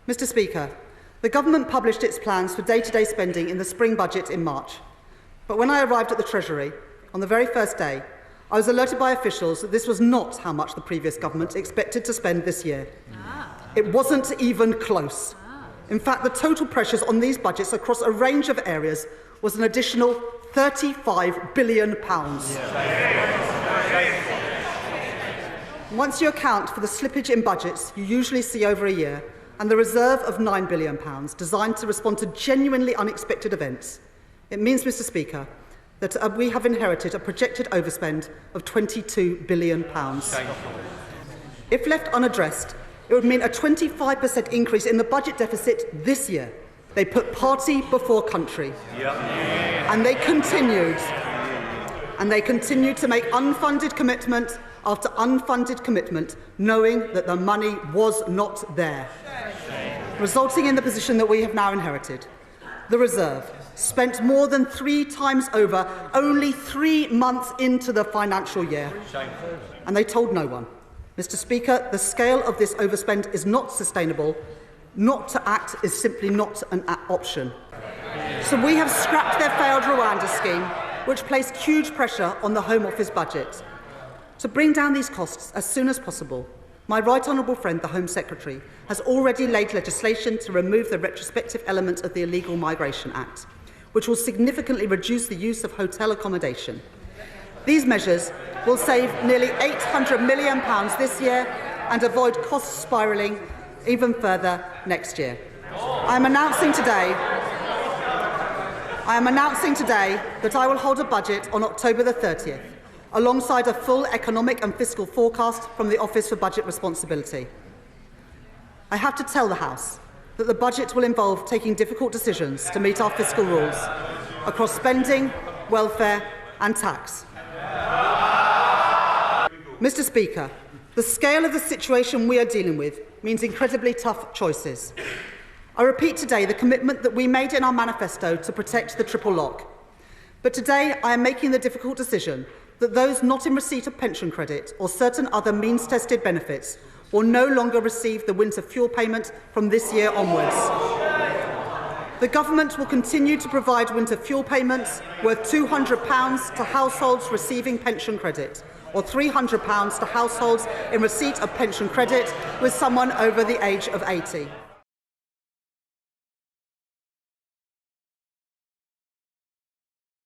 Mr Speaker, the Government published its plans for day-to-day spending in the spring budget in March. But when I arrived at the Treasury, on the very first day, I was alerted by officials that this was not how much the previous government expected to spend this year. It wasn't even close. In fact, the total pressures on these budgets across a range of areas was an additional £35 billion. Once you account for the slippage in budgets you usually see over a year and the reserve of £9 billion designed to respond to genuinely unexpected events, it means, Mr Speaker, that we have inherited a projected overspend of £22 billion. If left unaddressed, it would mean a 25% increase in the budget deficit this year. They put party before country. And they continued to make unfunded commitment after unfunded commitment, knowing that the money was not there, resulting in the position that we have now inherited. The reserve, spent more than 3 times over, only 3 months into the financial year. And they told no one. Mr Speaker, the scale of this overspend is not sustainable. Not to act is simply not an option. So we have scrapped their failed Rwanda scheme, which placed huge pressure on the Home Office budget. To bring down these costs as soon as possible, my right honourable friend, the Home Secretary, has already laid legislation to remove the retrospective element of the Illegal Migration Act, which will significantly reduce the use of hotel accommodation. These measures will save nearly £800 million this year and avoid costs spiralling even further next year. I am announcing today that I will hold a budget on October the 30th, alongside a full economic and fiscal forecast from the Office for Budget Responsibility. I have to tell the House that the budget will involve taking difficult decisions to meet our fiscal rules across spending, welfare and tax. Mr Speaker, the scale of the situation we are dealing with means incredibly tough choices. I repeat today the commitment that we made in our manifesto to protect the triple lock. But today I am making the difficult decision that those not in receipt of pension credit or certain other means-tested benefits will no longer receive the winter fuel payment from this year onwards. The Government will continue to provide winter fuel payments worth £200 to households receiving pension credit, or £300 to households in receipt of pension credit with someone over the age of 80.